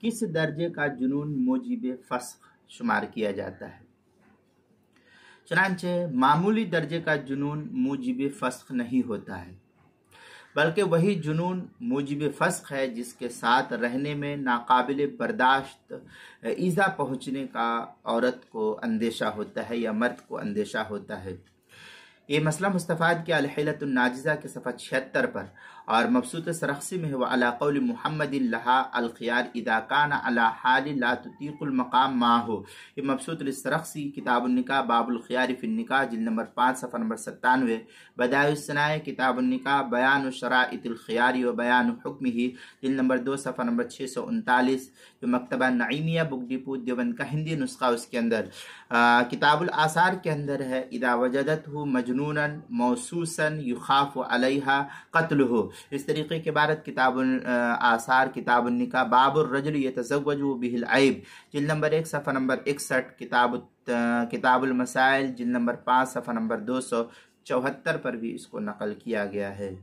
کس درجے کا جنون موجب فسخ شمار کیا جاتا ہے؟ چنانچہ معمولی درجے کا جنون موجب فسخ نہیں ہوتا ہے، بلکہ وہی جنون موجب فسخ ہے جس کے ساتھ رہنے میں ناقابل برداشت ایذا پہنچنے کا عورت کو اندیشہ ہوتا ہے یا مرد کو اندیشہ ہوتا ہے۔ یہ مسئلہ مستفاد کے الحیلۃ الناجزہ کے صفحہ 76 پر اور مبسوط سرخسی میں ہے وعلی قول محمد لہا الخیار اذا کان علی حال لا تطیق المقام ما ہو۔ یہ مبسوط السرخسی کتاب النکاح باب الخیار فی النکاح جلد نمبر 5 صفحہ نمبر 97، بدائع الصنائع کتاب النکاح بیان شرائط الخیار و بیان حکمہ جلد نمبر 2 صفحہ نمبر 639، جو مکتبہ نعیمیہ بک ڈپو دیوبند کا ہندی نسخہ اس کے اندر کتاب الآثار کے اندر ہے اذا وجدتہ مجنونا موسوسا یخاف علیہا قتلہ۔ اس طریقے کے عبارت کتاب الآثار کتاب النکاح باب الرجل یتزوج بہ العیب جلد نمبر 1 صفحہ نمبر 61، کتاب المسائل جلد نمبر 5 صفحہ نمبر 274 پر بھی اس کو نقل کیا گیا ہے۔